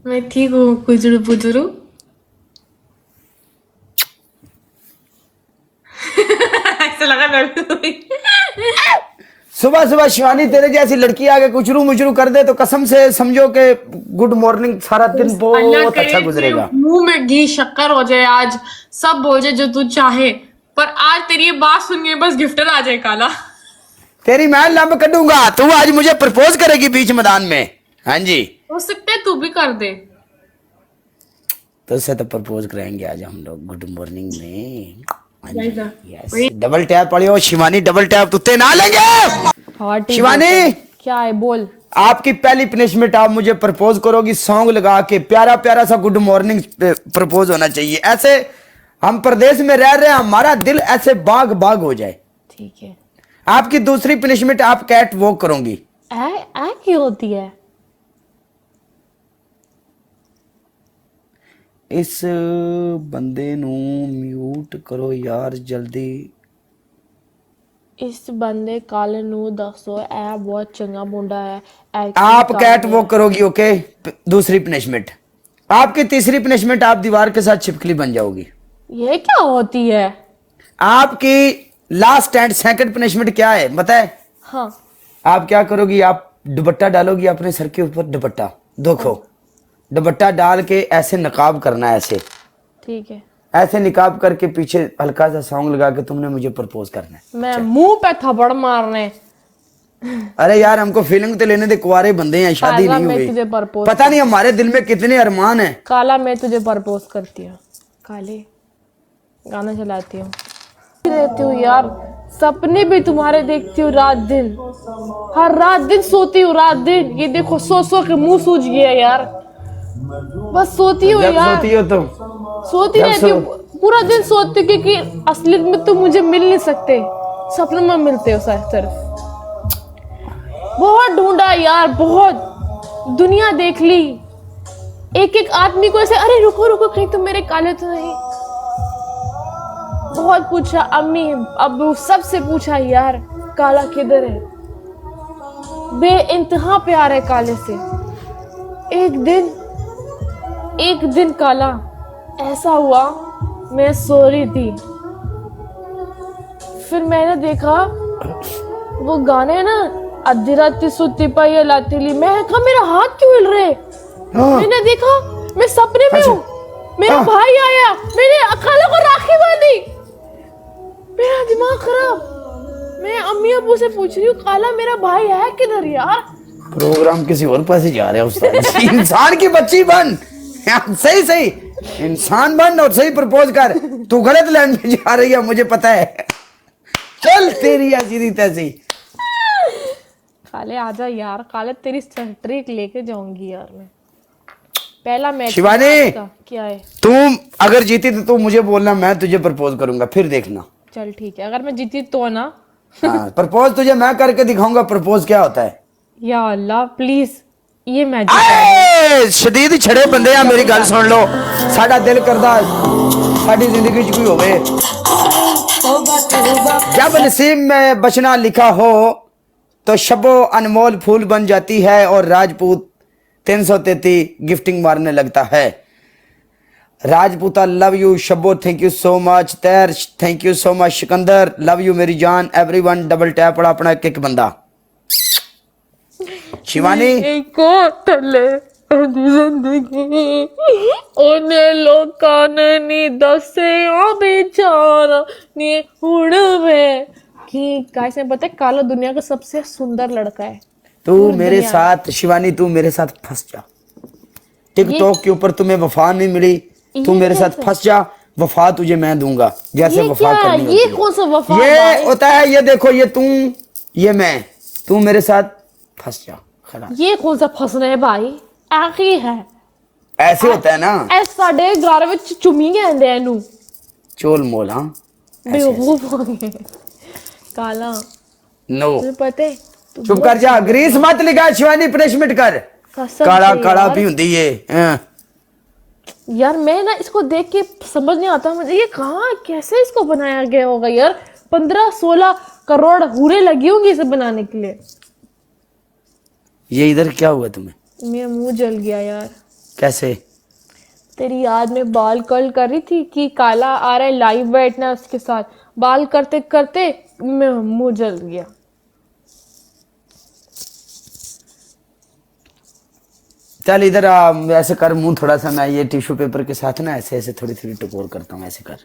मैं ठीक हूँ कुजरू पुजरू। ऐसा लगा नर्वस हुई। सुबह सुबह शिवानी तेरे जैसी लड़की आगे कुचरू मुचरू कर दे तो कसम से समझो कि गुड मॉर्निंग, सारा दिन अल्लाह बहुत अच्छा करे कि गुजरेगा। मुंह में घी शक्कर हो जाए आज, सब बोल जाए जो तू चाहे, पर आज तेरी ये बात सुन के बस गिफ्टर आ जाए काला। तेरी मैं लंब कटूंगा, तू आज मुझे प्रपोज करेगी बीच मैदान में। हाँ जी, हो सकता है तू भी कर दे। तो उससे तो प्रपोज करेंगे आज हम लोग गुड मॉर्निंग में। हाँ जी, जाएगा। यस। डबल टैप पड़ी हो शिवानी, डबल टैप तुत्ते ना लेंगे। हाँ ठीक शिवानी, है। क्या है बोल। आपकी पहली पनिशमेंट, आप मुझे प्रपोज करोगी सॉन्ग लगा के, प्यारा प्यारा सा गुड मॉर्निंग प्रपोज होना चाहिए। ऐसे हम प्रदेश में रह रहे हैं, हमारा दिल ऐसे बाग बाग हो जाए। ठीक है। आपकी दूसरी पनिशमेंट, आप कैट वॉक करोगी। ऐ क्यों होती है। इस बंदे नू म्यूट करो यार जल्दी। इस बंदे काले नू दसो ऐ बहुत चंगा मुंडा है। आप कैट वॉक करोगी, ओके। दूसरी पनिशमेंट। आपकी तीसरी पनिशमेंट, आप दीवार के साथ छिपकली बन जाओगी। ये क्या होती है। आपकी लास्ट एंड सेकंड पनिशमेंट क्या है बताए। हाँ आप क्या करोगी, आप दुपट्टा डालोगी अपने सर के ऊपर, दुपट्टा देखो, दुपट्टा डाल के ऐसे नकाब करना है, ऐसे ठीक है। ऐसे निकाब करके पीछे हल्का सा सॉन्ग लगा के तुमने मुझे प्रपोज करना है। मैं मुंह पे थप्पड़ मारने। अरे यार, हमको फीलिंग तो लेने दे, कुंवारे बंदे हैं, शादी काला नहीं मैं हुई। तुझे प्रपोज पता नहीं हमारे दिल में कितने अरमान हैं। काला मैं तुझे प्रपोज करती हूँ। काले गाना चलाती हूँ, रहती हूँ यार, सपने भी तुम्हारे देखती हूँ रात दिन, हर रात दिन सोती हूँ रात दिन। ये देखो सो सो के मुंह सूज गया यार, बस सोती हूँ जब यार, सोती हो तुम, सोती जब रहती हूँ पूरा दिन सोती हूँ, क्योंकि असलियत में तुम मुझे मिल नहीं सकते, सपनों में मिलते हो सिर्फ। बहुत ढूंढा यार, बहुत दुनिया देख ली, एक एक आदमी को ऐसे, अरे रुको रुको कहीं तुम मेरे काले तो नहीं। बहुत पूछा, अम्मी अब्बू सबसे पूछा यार काला किधर है, बेइंतहा प्यार है काले से। एक दिन काला ऐसा हुआ, मैं सो रही थी, फिर मैंने देखा वो गाने है ना, अद्धी राती सुती पाई लाती ली, मैं कहा मेरा हाथ क्यों हिल रहे। मैंने देखा मैं सपने में हूँ, मेरा भाई आया, मैंने काला को राखी बांधी, मेरा दिमाग खराब। मैं अम्मी अब्बू से पूछ रही हूँ काला मेरा भाई है किधर यार। प्रोग्राम किसी और पास ही जा रहे हैं उस्ताद। इंसान की बच्ची बन, सही सही इंसान बन और सही प्रपोज कर। तू गलत लाइन में जा रही है, मुझे पता है। चल तेरी ऐसी तैसी। काले आजा यार, काले तेरी ट्रिक लेके जाऊंगी यार मैं। पहला मैच शिवानी, क्या है। तुम अगर जीती तो तू मुझे बोलना, मैं तुझे प्रपोज करूंगा, फिर देखना। चल ठीक है, अगर मैं जीती तो ना। हाँ, प्रपोज तुझे मैं करके दिखाऊंगा प्रपोज क्या होता है। या अल्लाह प्लीज ये मैच शदीद छड़े बंदे आ, मेरी गल सुन लो, साडा दिल करदा साडी जिंदगी च कोई होवे, जब नसीब में बचना लिखा हो तो शबो अनमोल फूल बन जाती है और राजपूत 333 गिफ्टिंग मारने लगता है। Rajputa love you, Shabbo thank you so much, तैर thank you so much, Sikandar love you मेरी जान, एवरीवन डबल टैप पड़ा अपना एक एक बंदा। शिवानी, एक थले जिंदगी ओने लोकां ने नी दसे आ बेचारा नी हुण में कि गाइस ने पता है काला दुनिया का सबसे सुंदर लड़का है। तू मेरे साथ, शिवानी तू मेरे साथ फंस जा, टिकटॉक के ऊपर तुम्हें वफा नहीं मिली, तू मेरे साथ फंस जा, वफा तुझे मैं दूंगा, जैसे वफा करनी होती ये है। कौन सा वफा ये होता है, ये देखो, ये तू ये मैं, तू मेरे साथ फंस जा, खलास। ये कौन सा फंसना है भाई, आखी है ऐसे होता है ना, ऐ साडे घर विच चुमी कहंदे एनु चोल मोल। हाँ बेवकूफ हो गए काला। नो, तुझे पता है चुप कर जा, ग्रीस मत लिखा, शिवानी पनिशमेंट कर। काला काला भी होती है यार, मैं ना इसको देख के समझ नहीं आता मुझे, ये कहाँ कैसे इसको बनाया गया होगा यार। 15-16 करोड़ हूरे लगी होंगी इसे बनाने के लिए। ये इधर क्या हुआ तुम्हें। मेरा मुंह जल गया यार। कैसे? तेरी याद में बाल कर्ल कर रही थी कि काला आ रहा है लाइव बैठना उसके साथ, बाल करते करते मुंह जल गया। चल इधर आ, ऐसे कर मुंह थोड़ा सा, मैं ये टिश्यू पेपर के साथ ना ऐसे ऐसे थोड़ी थोड़ी टकोर करता हूँ, ऐसे कर।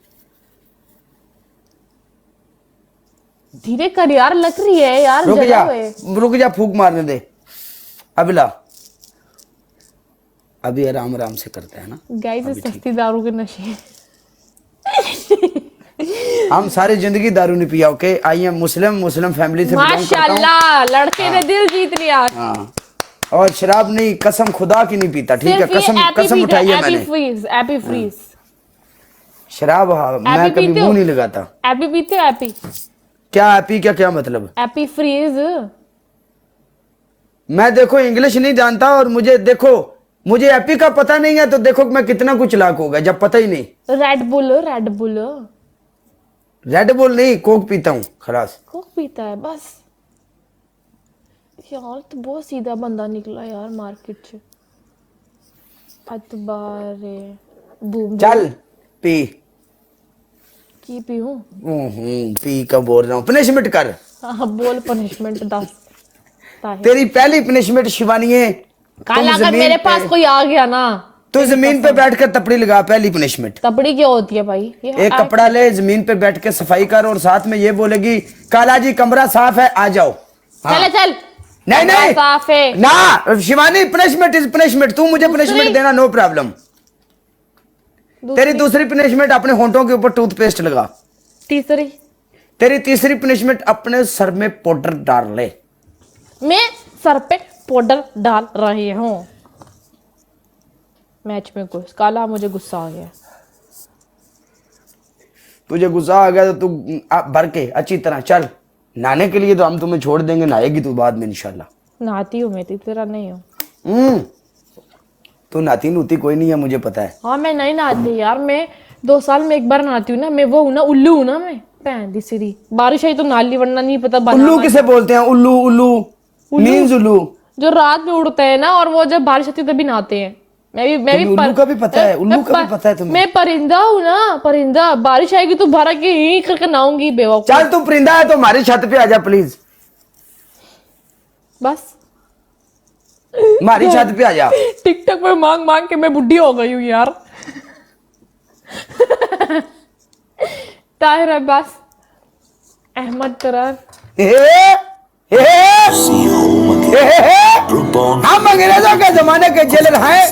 धीरे कर यार, लग रही है यार, रुक जला जा, हुए। रुक जा, फूक मारने दे। अब ला, अभी आराम आराम से करते हैं ना। गाइस ये सस्ती दारू के नशे। हम सारी जिंदगी दारू नहीं पिया। Okay, I am Muslim, Muslim family से बिलोंग करता हूँ। माशाल्लाह, लड़के ने दिल जीत लिया। हाँ, और शराब नहीं, कसम खुदा की नहीं पीता, ठीक है? सिर्फ ये कसम एपी कसम पीते, उठाई है एपी मैंने। Freeze, AP freeze. शराब हाँ, मैं कभी पीते हो? मुंह नहीं लगाता। एपी पीते हो? एपी क्या एपी, क्या मतलब? AP freeze. मैं देखो इंग्लिश नहीं जानता, और मुझे देखो, मुझे एपी का पता नहीं है, तो देखो मैं कितना कुछ लाक होगा जब पता ही नहीं। Red bull, red bull. Red bull नहीं, कोक पीता हूँ, खलास। कोक पीता है बस। यार तो बहुत सीधा बंदा निकला यार मार्केट से। अतबारे बूम चल पी। की पीऊं? पी का बोल रहा हूँ, पनिशमेंट कर। हाँ बोल, पनिशमेंट दस। तेरी पहली पनिशमेंट शिवानी है, कल अगर मेरे पास कोई आ गया ना, तो जमीन पे बैठकर तपड़ी लगा। पहली पनिशमेंट। तपड़ी क्या होती है भाई? एक कपड़ा ले, जमीन पे बैठ के सफाई कर, और साथ में ये बोलेगी काला जी कमरा साफ है, आ जाओ। चल चल। नहीं नहीं साफ है ना शिवानी, पनिशमेंट इज पनिशमेंट। तू मुझे पनिशमेंट देना, नो प्रॉब्लम। तेरी दूसरी पनिशमेंट, अपने होंठों के ऊपर टूथपेस्ट लगा। तीसरी? तेरी तीसरी पनिशमेंट, अपने सर में पाउडर डाल ले। मैं सर पे पाउडर डाल रही हूँ। मैच में घुस काला, मुझे गुस्सा आ गया। तुझे गुस्सा आ गया तो तू भर के अच्छी तरह चल। नहाने के लिए तो हम तुम्हें छोड़ देंगे, नहाएगी तू बाद में इंशाल्लाह। नहाती हूँ मैं, तेरा नहीं हूँ। तू नहाती नूती कोई नहीं है, मुझे पता है। हाँ मैं नहीं नहाती यार, मैं 2 साल में एक बार नहाती हूँ ना। मैं वो हूँ ना, उल्लू हूँ ना मैं। भैन दी सिरी, बारिश आई तो नाली, वरना नहीं पता। उल्लू किसे बोलते हैं? उल्लू उल्लू मीन्स उल्लू जो रात में उड़ते हैं ना, और वो जब बारिश आती है तभी नहाते हैं। मैं भी उल्लू का भी पता है? उल्लू का भी पता है तुम्हें? मैं परिंदा हूँ ना, परिंदा। बारिश आएगी तो भरा के यहीं करके नहाऊंगी बेवकूफ। चल तू परिंदा है तो हमारी छत पे आजा प्लीज। बस हमारी छत पे आजा। टिकटॉक पे मांग मांग के मैं बुढ़ी हो गई हूँ यार। ताहिर अब्बास, अहमद तरार। हम अंग्रेजों के जमाने के जेलर हैं।